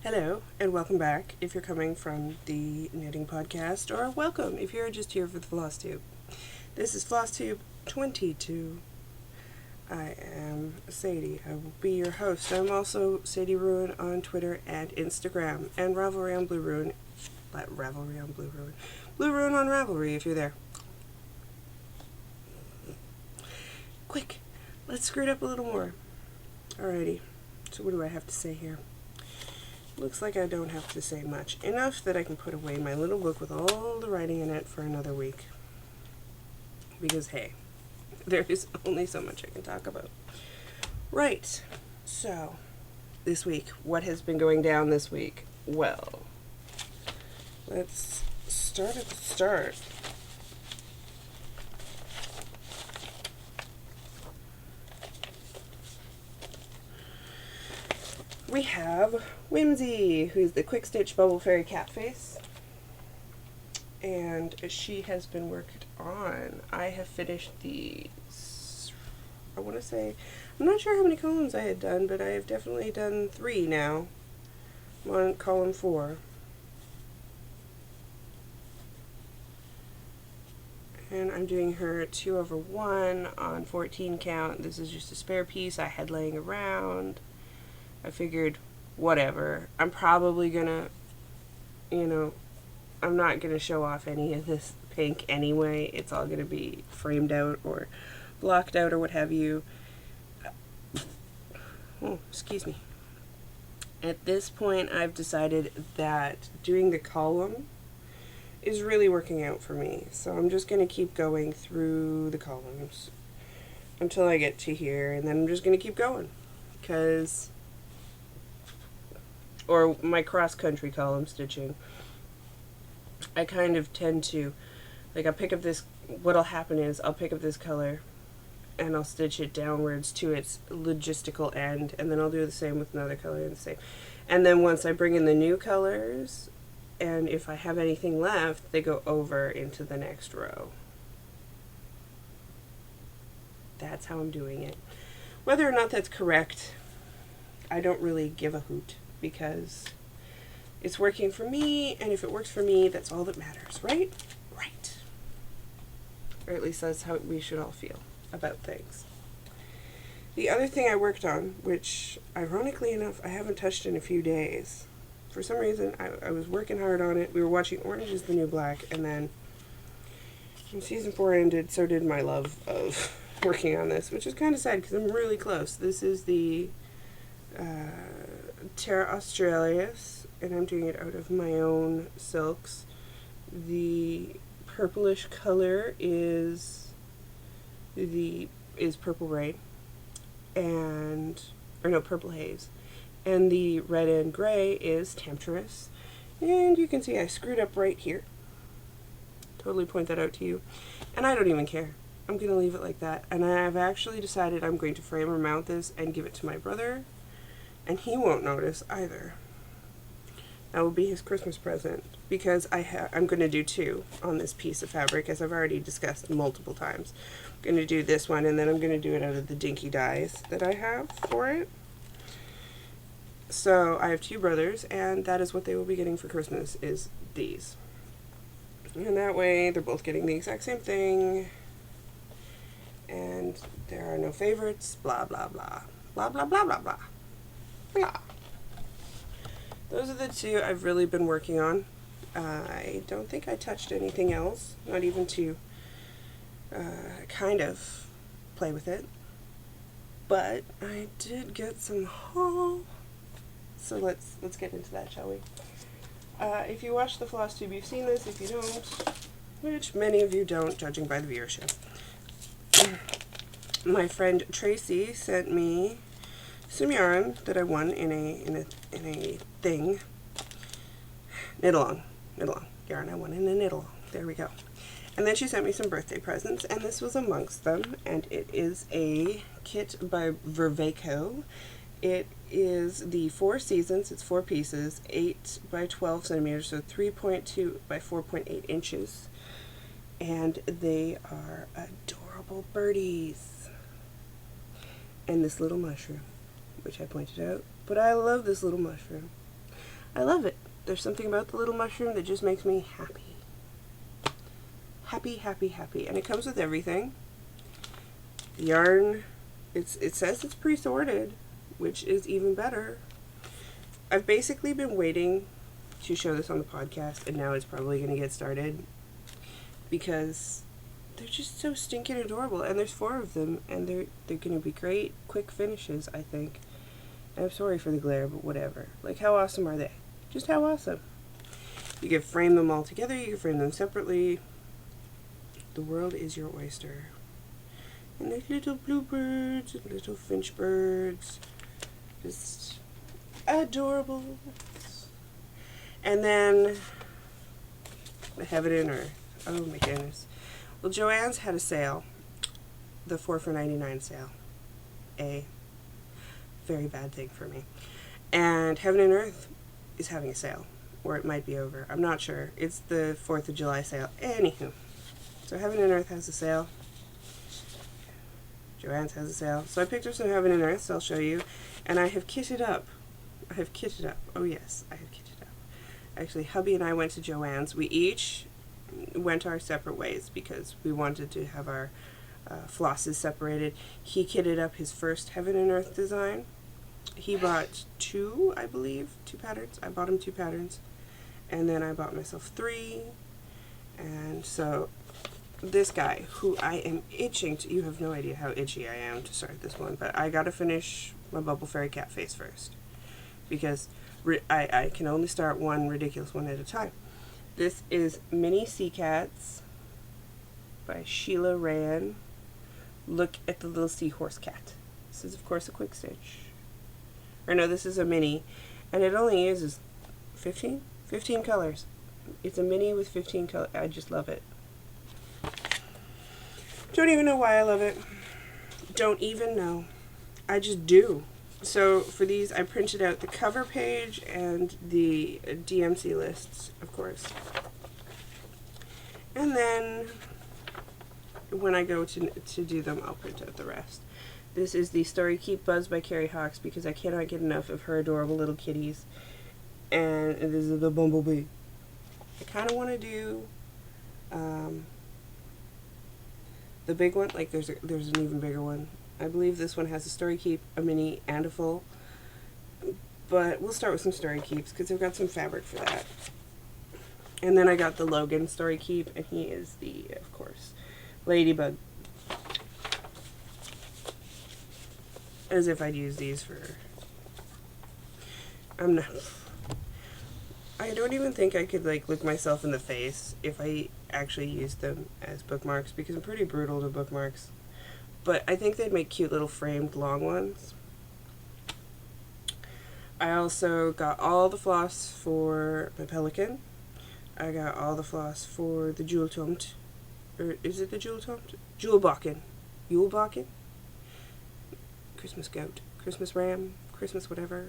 Hello, and welcome back if you're coming from the knitting podcast, or welcome if you're just here for the Flosstube. This is Flosstube 22. I am Sadie. I will be your host. I'm also Sadie Ruin on Twitter and Instagram, and Ravelry on Blue Ruin. Blue Ruin on Ravelry if you're there. Quick, let's screw it up a little more. Alrighty, so what do I have to say here? Looks like I don't have to say much. Enough that I can put away my little book with all the writing in it for another week. Because, hey, there is only so much I can talk about. Right. So, this week, what has been going down this week? Well, let's start at the start. We have Whimsy, who's the Quick Stitch Bubble Fairy Cat Face. And she has been worked on. I have finished these, I want to say, I'm not sure how many columns I had done, but I have definitely done 3 now. I'm on column 4. And I'm doing her 2/1 on 14 count. This is just a spare piece I had laying around. I figured, whatever. I'm probably gonna, I'm not gonna show off any of this pink anyway. It's all gonna be framed out or blocked out or what have you. Oh, excuse me. At this point, I've decided that doing the column is really working out for me. So I'm just gonna keep going through the columns until I get to here, and then I'm just gonna keep going. Or my cross-country column stitching, I kind of tend to, I'll pick up this, what'll happen is I'll pick up this color and I'll stitch it downwards to its logistical end, and then I'll do the same with another color and the same. And then once I bring in the new colors, and if I have anything left, they go over into the next row. That's how I'm doing it. Whether or not that's correct, I don't really give a hoot, because it's working for me, and if it works for me, that's all that matters, right? Right. Or at least that's how we should all feel about things. The other thing I worked on, which ironically enough I haven't touched in a few days, for some reason I was working hard on it. We were watching Orange is the New Black, and then when season 4 ended, so did my love of working on this, which is kind of sad because I'm really close. This is the Terra Australis, and I'm doing it out of my own silks. The purplish color is Purple Rain, Purple Haze, and the red and gray is Temptress. And you can see I screwed up right here. Totally point that out to you. And I don't even care. I'm going to leave it like that. And I've actually decided I'm going to frame or mount this and give it to my brother, and he won't notice either. That will be his Christmas present, because I'm going to do 2 on this piece of fabric, as I've already discussed multiple times. I'm going to do this one, and then I'm going to do it out of the dinky dies that I have for it. So I have 2 brothers, and that is what they will be getting for Christmas, is these. And that way they're both getting the exact same thing, and there are no favorites, blah blah blah. Blah blah blah blah blah. Blah. Those are the 2 I've really been working on. I don't think I touched anything else, not even to kind of play with it. But I did get some haul. So let's get into that, shall we? If you watch the Flosstube, you've seen this. If you don't, which many of you don't, judging by the viewership, my friend Tracy sent me some yarn that I won in a thing. Knit along yarn I won in a knit along. There we go. And then she sent me some birthday presents, and this was amongst them. And it is a kit by Vervaco. It is the 4 seasons. It's 4 pieces, 8 by 12 centimeters, so 3.2 by 4.8 inches. And they are adorable birdies. And this little mushroom, which I pointed out. But I love this little mushroom. I love it. There's something about the little mushroom that just makes me happy. Happy, happy, happy. And it comes with everything. The yarn, it says it's pre-sorted, which is even better. I've basically been waiting to show this on the podcast, and now it's probably going to get started because they're just so stinking adorable, and there's 4 of them, and they're going to be great quick finishes, I think. And I'm sorry for the glare, but whatever. Like, how awesome are they? Just how awesome. You can frame them all together, you can frame them separately. The world is your oyster. And there's little bluebirds and little finch birds. Just adorable. And then the Heaven and Earth. Oh my goodness. Well, Joannes had a sale. The 4 for $99 sale. A very bad thing for me. And Heaven and Earth is having a sale. Or it might be over. I'm not sure. It's the 4th of July sale. Anywho. So Heaven and Earth has a sale. Joannes has a sale. So I picked up some Heaven and Earth, so I'll show you. And I have kitted up. Oh yes, I have kitted up. Actually, hubby and I went to Joannes. We each went our separate ways because we wanted to have our flosses separated. He kitted up his first Heaven and Earth design. He bought 2, I believe, 2 patterns. I bought him 2 patterns. And then I bought myself 3. And so this guy, who I am itching to, you have no idea how itchy I am to start this one, but I gotta finish my Bubble Fairy cat face first. Because I can only start one ridiculous one at a time. This is Mini Sea Cats by Sheila Ryan. Look at the little seahorse cat. This is, of course, a quick stitch. Or no, this is a mini. And it only uses 15 colors. It's a mini with 15 colors. I just love it. Don't even know why I love it. Don't even know. I just do. So for these, I printed out the cover page and the DMC lists, of course. And then when I go to do them, I'll print out the rest. This is the Story Keep Buzz by Carrie Hawks because I cannot get enough of her adorable little kitties. And this is the Bumblebee. I kind of want to do the big one. Like there's an even bigger one. I believe this one has a Story Keep, a mini, and a full. But we'll start with some Story Keeps because I've got some fabric for that. And then I got the Logan Story Keep, and he is the, of course, Ladybug. As if I'd use these for... I'm not... I don't even think I could, like, look myself in the face if I actually used them as bookmarks, because I'm pretty brutal to bookmarks. But I think they'd make cute little framed long ones. I also got all the floss for my pelican. I got all the floss for the Jewel Tomt. Or is it the Jewel Tomt? Jewel Bakken. Jewel Bakken? Christmas goat. Christmas ram. Christmas whatever.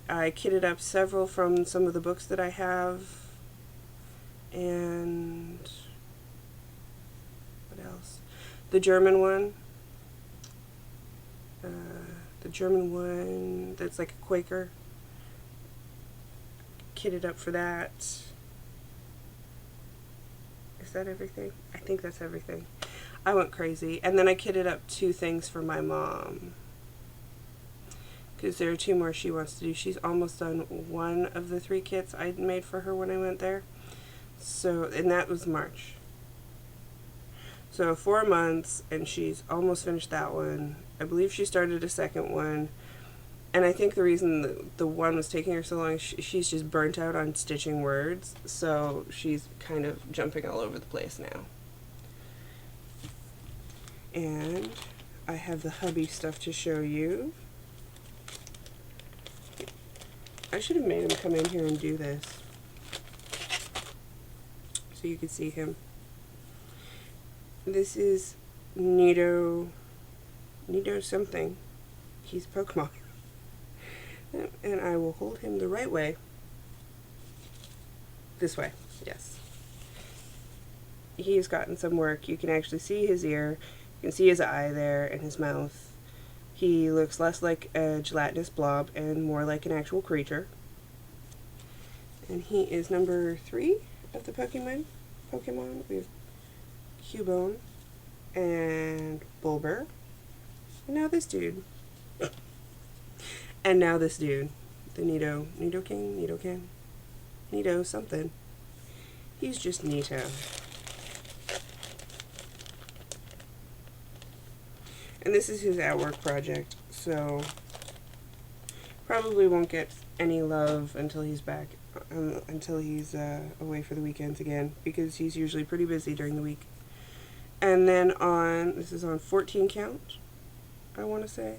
I kitted up several from some of the books that I have. And what else? The German one. The German one that's like a Quaker. Kitted up for that. Is that everything? I think that's everything. I went crazy. And then I kitted up 2 things for my mom. Because there are 2 more she wants to do. She's almost done one of the 3 kits I made for her when I went there. So, and that was March. So 4 months, and she's almost finished that one. I believe she started a second one. And I think the reason the one was taking her so long, she's just burnt out on stitching words. So she's kind of jumping all over the place now. And I have the hubby stuff to show you. I should have made him come in here and do this, so you could see him. This is Nido something. He's Pokemon. And I will hold him the right way. This way, yes. He's gotten some work. You can actually see his ear. You can see his eye there and his mouth. He looks less like a gelatinous blob and more like an actual creature. And he is number 3 of the Pokemon. We have Cubone and Bulber. And now this dude. And now this dude. The Nidoking? Nido something. He's just Nito. And this is his at-work project, so probably won't get any love until he's back, until he's away for the weekends again, because he's usually pretty busy during the week. And then this is on 14 count, I want to say,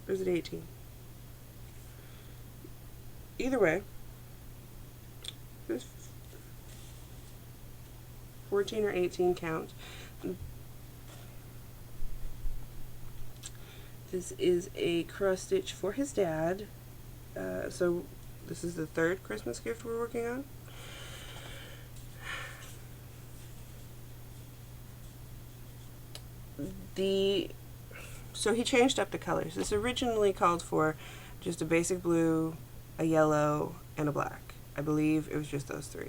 or is it 18? Either way, this 14 or 18 count. This is a cross stitch for his dad. So this is the 3rd Christmas gift we're working on. So he changed up the colors. This originally called for just a basic blue, a yellow, and a black. I believe it was just those 3.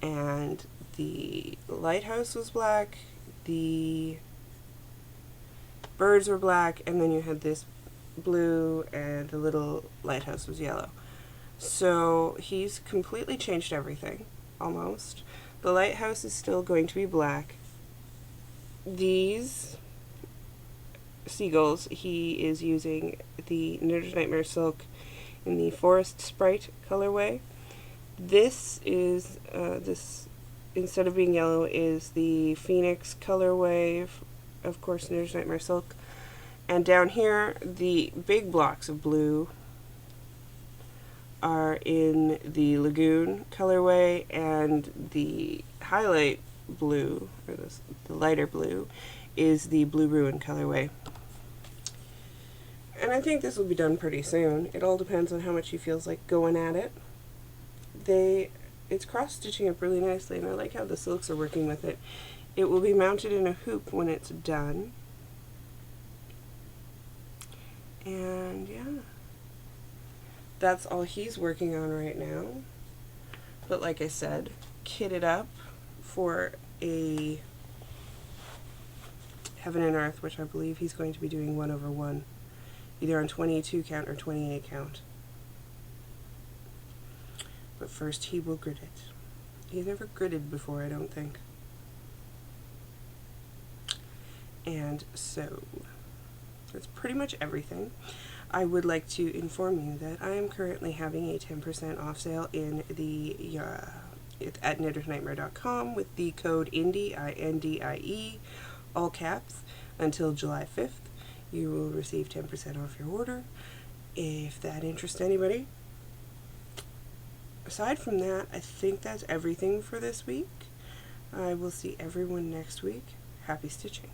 And the lighthouse was black, the birds were black, and then you had this blue, and the little lighthouse was yellow. So he's completely changed everything, almost. The lighthouse is still going to be black. These seagulls, he is using the Knitter's Nightmare Silk in the Forest Sprite colorway. This is, instead of being yellow, is the Phoenix colorway, of course, Knitter's Nightmare Silk. And down here, the big blocks of blue are in the Lagoon colorway, and the highlight blue, or the lighter blue, is the Blue Ruin colorway. And I think this will be done pretty soon. It all depends on how much he feels like going at it. It's cross-stitching up really nicely, and I like how the silks are working with it. It will be mounted in a hoop when it's done. And yeah, that's all he's working on right now. But like I said, kitted up for a Heaven and Earth, which I believe he's going to be doing 1/1, either on 22 count or 28 count. But first he will grid it. He's never gridded before, I don't think. And so that's pretty much everything. I would like to inform you that I am currently having a 10% off sale in the at knittersnightmare.com with the code INDIE, INDIE, all caps, until July 5th. You will receive 10% off your order, if that interests anybody. Aside from that, I think that's everything for this week. I will see everyone next week. Happy stitching.